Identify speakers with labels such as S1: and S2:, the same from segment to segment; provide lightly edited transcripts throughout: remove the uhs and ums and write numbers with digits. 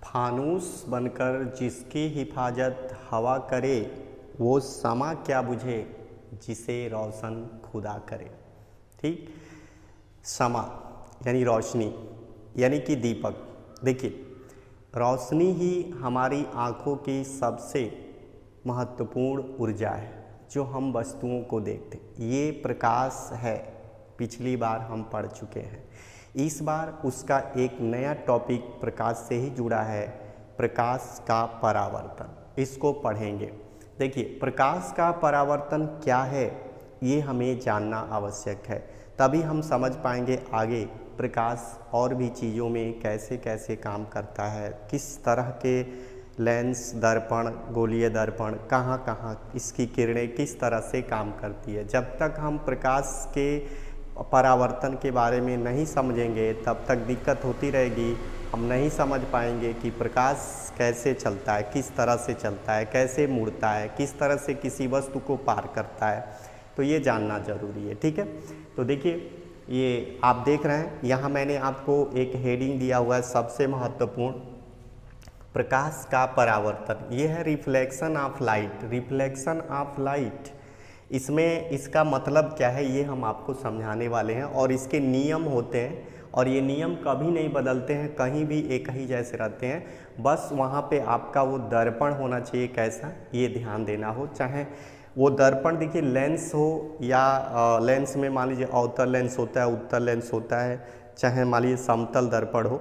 S1: फानूस बनकर जिसकी हिफाजत हवा करे, वो समा क्या बुझे जिसे रोशन खुदा करे। ठीक, समा यानी रोशनी यानी कि दीपक। देखिए, रोशनी ही हमारी आँखों की सबसे महत्वपूर्ण ऊर्जा है जो हम वस्तुओं को देखते। ये प्रकाश है, पिछली बार हम पढ़ चुके हैं। इस बार उसका एक नया टॉपिक प्रकाश से ही जुड़ा है, प्रकाश का परावर्तन। इसको पढ़ेंगे। देखिए, प्रकाश का परावर्तन क्या है ये हमें जानना आवश्यक है, तभी हम समझ पाएंगे आगे प्रकाश और भी चीज़ों में कैसे कैसे काम करता है, किस तरह के लेंस, दर्पण, गोलीय दर्पण, कहाँ कहाँ इसकी किरणें किस तरह से काम करती है। जब तक हम प्रकाश के परावर्तन के बारे में नहीं समझेंगे तब तक दिक्कत होती रहेगी। हम नहीं समझ पाएंगे कि प्रकाश कैसे चलता है, किस तरह से चलता है, कैसे मुड़ता है, किस तरह से किसी वस्तु को पार करता है। तो ये जानना जरूरी है। ठीक है, तो देखिए ये आप देख रहे हैं, यहाँ मैंने आपको एक हेडिंग दिया हुआ है, सबसे महत्वपूर्ण प्रकाश का परावर्तन। ये है reflection of light. Reflection of light, इसमें इसका मतलब क्या है ये हम आपको समझाने वाले हैं। और इसके नियम होते हैं और ये नियम कभी नहीं बदलते हैं, कहीं भी एक ही जैसे रहते हैं। बस वहाँ पे आपका वो दर्पण होना चाहिए कैसा, ये ध्यान देना हो। चाहे वो दर्पण देखिए लेंस हो या लेंस में मान लीजिए अवतल लेंस होता है, उत्तल लेंस होता है, चाहे मान लीजिए समतल दर्पण हो,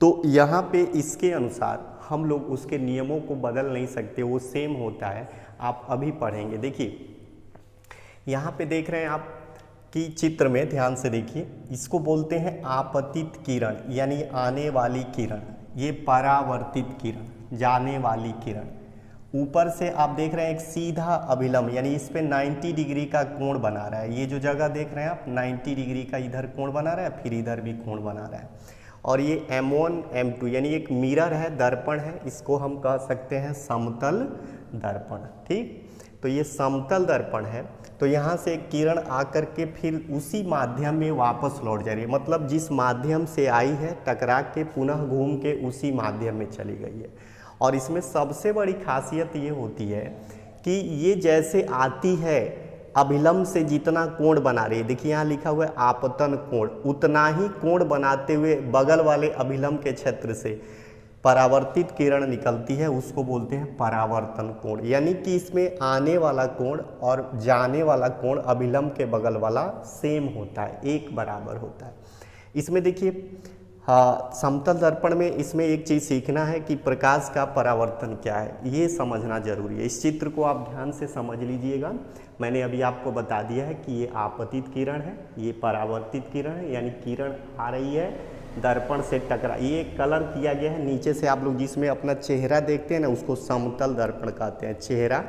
S1: तो यहाँ पे इसके अनुसार हम लोग उसके नियमों को बदल नहीं सकते, वो सेम होता है। आप अभी पढ़ेंगे। देखिए यहाँ पे देख रहे हैं आप कि चित्र में ध्यान से देखिए, इसको बोलते हैं आपतित किरण यानी आने वाली किरण। ये परावर्तित किरण, जाने वाली किरण। ऊपर से आप देख रहे हैं एक सीधा अभिलंब यानी इस पे 90 डिग्री का कोण बना रहा है। ये जो जगह देख रहे हैं आप 90 डिग्री का इधर कोण बना रहा है, फिर इधर भी कोण बना रहा है। और ये M1 M2 यानी एक मिरर है, दर्पण है, इसको हम कह सकते हैं समतल दर्पण। ठीक, तो ये समतल दर्पण है। तो यहाँ से किरण आकर के फिर उसी माध्यम में वापस लौट जा रही है, मतलब जिस माध्यम से आई है टकरा के पुनः घूम के उसी माध्यम में चली गई है। और इसमें सबसे बड़ी खासियत ये होती है कि ये जैसे आती है अभिलंब से जितना कोण बना रही है, देखिए यहाँ लिखा हुआ है आपतन कोण, उतना ही कोण बनाते हुए बगल वाले अभिलंब के क्षेत्र से परावर्तित किरण निकलती है, उसको बोलते हैं परावर्तन कोण। यानी कि इसमें आने वाला कोण और जाने वाला कोण अभिलंब के बगल वाला सेम होता है, एक बराबर होता है। इसमें देखिए समतल दर्पण में इसमें एक चीज़ सीखना है कि प्रकाश का परावर्तन क्या है, ये समझना जरूरी है। इस चित्र को आप ध्यान से समझ लीजिएगा। मैंने अभी आपको बता दिया है कि ये आपतित किरण है, ये परावर्तित किरण है, यानी किरण आ रही है दर्पण से टकरा। ये कलर किया गया है नीचे से, आप लोग जिसमें अपना चेहरा देखते हैं ना उसको समतल दर्पण कहते हैं। चेहरा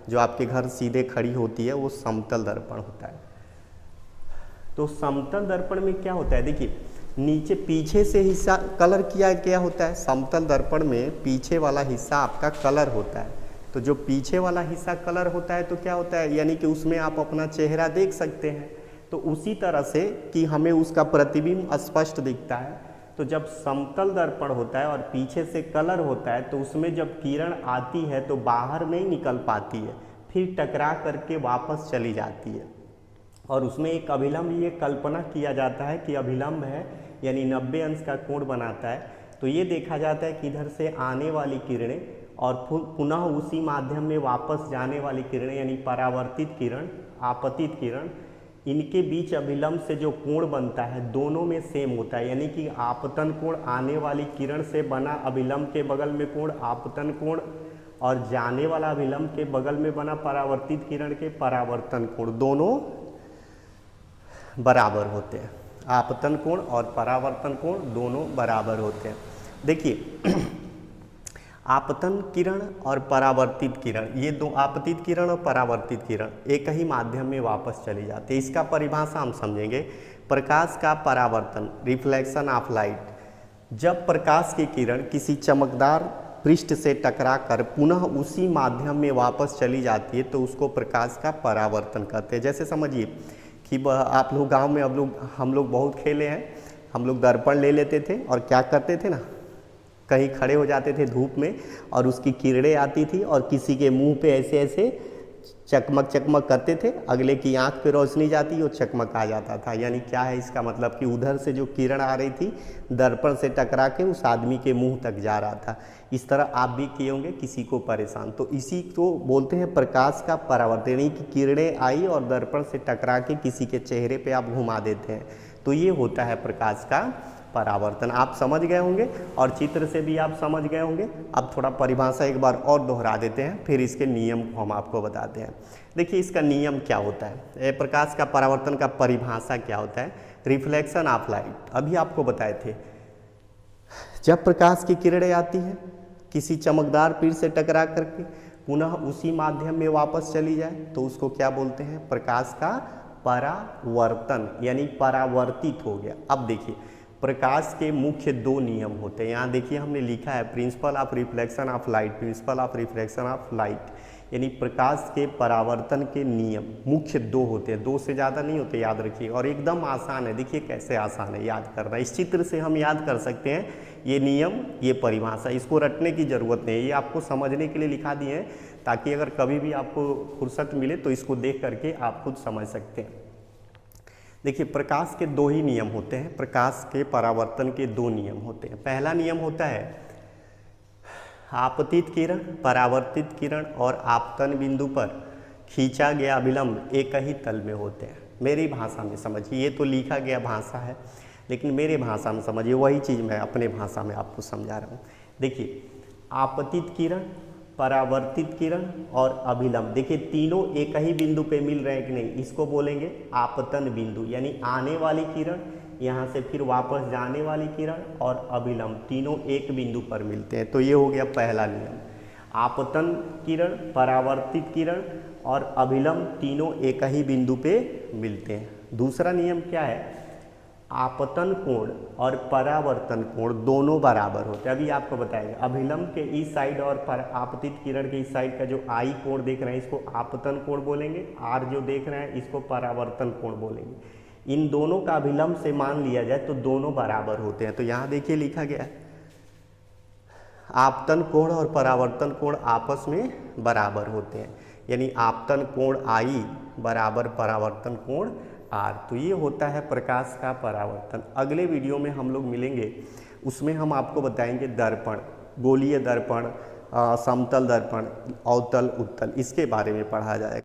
S1: जो आपके घर सीधे खड़ी होती है वो समतल दर्पण होता है। तो समतल दर्पण में क्या होता है, देखिए नीचे पीछे से हिस्सा कलर किया गया होता है। समतल दर्पण में पीछे वाला हिस्सा आपका कलर होता है। तो जो पीछे वाला हिस्सा कलर होता है तो क्या होता है, यानी कि उसमें आप अपना चेहरा देख सकते हैं। तो उसी तरह से कि हमें उसका प्रतिबिंब स्पष्ट दिखता है। तो जब समतल दर्पण होता है और पीछे से कलर होता है तो उसमें जब किरण आती है तो बाहर नहीं निकल पाती है, फिर टकरा करके वापस चली जाती है। और उसमें एक अभिलंब, ये कल्पना किया जाता है कि अभिलंब है यानी 90 अंश का कोण बनाता है। तो ये देखा जाता है कि इधर से आने वाली किरणें और पुनः उसी माध्यम में वापस जाने वाली किरणें यानी परावर्तित किरण, आपतित किरण, इनके बीच अभिलंब से जो कोण बनता है दोनों में सेम होता है। यानी कि आपतन कोण आने वाली किरण से बना अभिलंब के बगल में कोण आपतन कोण, और जाने वाला अभिलंब के बगल में बना परावर्तित किरण के परावर्तन कोण, दोनों बराबर होते हैं। आपतन कोण और परावर्तन कोण दोनों बराबर होते हैं। देखिए आपतन किरण और परावर्तित किरण, ये दो, आपतित किरण और परावर्तित किरण एक ही माध्यम में वापस चली जाती है। इसका परिभाषा हम समझेंगे। प्रकाश का परावर्तन, रिफ्लेक्शन ऑफ लाइट, जब प्रकाश की किरण किसी चमकदार पृष्ठ से टकराकर पुनः उसी माध्यम में वापस चली जाती है तो उसको प्रकाश का परावर्तन कहते हैं। जैसे समझिए कि आप लोग गांव में हम लोग बहुत खेले हैं, हम लोग दर्पण ले लेते थे और क्या करते थे ना, कहीं खड़े हो जाते थे धूप में और उसकी किरणें आती थी और किसी के मुंह पे ऐसे ऐसे चकमक चकमक करते थे, अगले की आंख पे रोशनी जाती और चकमक आ जाता था। यानी क्या है इसका मतलब कि उधर से जो किरण आ रही थी दर्पण से टकरा के उस आदमी के मुंह तक जा रहा था। इस तरह आप भी किए होंगे किसी को परेशान, तो इसी को बोलते हैं प्रकाश का परावर्तन, यानी कि किरणें आई और दर्पण से टकरा के किसी के चेहरे पे आप घुमा देते हैं, तो ये होता है प्रकाश का परावर्तन। आप समझ गए होंगे और चित्र से भी आप समझ गए होंगे। अब थोड़ा परिभाषा एक बार और दोहरा देते हैं, फिर इसके नियम को हम आपको बताते हैं। देखिए इसका नियम क्या होता है, प्रकाश का परावर्तन का परिभाषा क्या होता है। रिफ्लेक्शन ऑफ लाइट, अभी आपको बताए थे, जब प्रकाश की किरणें आती हैं किसी चमकदार पीठ से टकरा करके पुनः उसी माध्यम में वापस चली जाए तो उसको क्या बोलते हैं, प्रकाश का परावर्तन, यानी परावर्तित हो गया। अब देखिए प्रकाश के मुख्य दो नियम होते हैं, यहाँ देखिए हमने लिखा है principle of reflection of light, principle of reflection of light, यानी प्रकाश के परावर्तन के नियम मुख्य दो होते हैं, दो से ज़्यादा नहीं होते, याद रखिए। और एकदम आसान है, देखिए कैसे आसान है याद करना, इस चित्र से हम याद कर सकते हैं ये नियम, ये परिभाषा, इसको रटने की ज़रूरत नहीं है, ये आपको समझने के लिए लिखा दिए हैं ताकि अगर कभी भी आपको फुर्सत मिले तो इसको देख करके आप खुद समझ सकते हैं। देखिए प्रकाश के दो ही नियम होते हैं, प्रकाश के परावर्तन के दो नियम होते हैं। पहला नियम होता है आपतित किरण, परावर्तित किरण और आपतन बिंदु पर खींचा गया अभिलंब एक ही तल में होते हैं। मेरी भाषा में समझिए, ये तो लिखा गया भाषा है लेकिन मेरे भाषा में समझिए, वही चीज़ मैं अपने भाषा में आपको समझा रहा हूँ। देखिए आपतित किरण, परावर्तित किरण और अभिलंब, देखिए तीनों एक ही बिंदु पे मिल रहे हैं कि नहीं, इसको बोलेंगे आपतन बिंदु, यानी आने वाली किरण, यहाँ से फिर वापस जाने वाली किरण और अभिलंब तीनों एक बिंदु पर मिलते हैं। तो ये हो गया पहला नियम, आपतन किरण, परावर्तित किरण और अभिलंब तीनों एक ही बिंदु पे मिलते हैं। दूसरा नियम क्या है, आपतन कोण और परावर्तन कोण दोनों बराबर होते हैं। अभी आपको बताएंगे, अभिलंब के इस साइड और आपतित किरण के इस साइड का जो आई कोण देख रहे हैं इसको आपतन कोण बोलेंगे, आर जो देख रहे हैं इसको परावर्तन कोण बोलेंगे। इन दोनों का अभिलंब से मान लिया जाए तो दोनों बराबर होते हैं। तो यहाँ देखिए लिखा गया है आपतन कोण और परावर्तन कोण आपस में बराबर होते हैं, यानी आपतन कोण आई बराबर परावर्तन कोण आर। तो ये होता है प्रकाश का परावर्तन। अगले वीडियो में हम लोग मिलेंगे, उसमें हम आपको बताएंगे दर्पण, गोलीय दर्पण, समतल दर्पण, अवतल उत्तल, इसके बारे में पढ़ा जाएगा।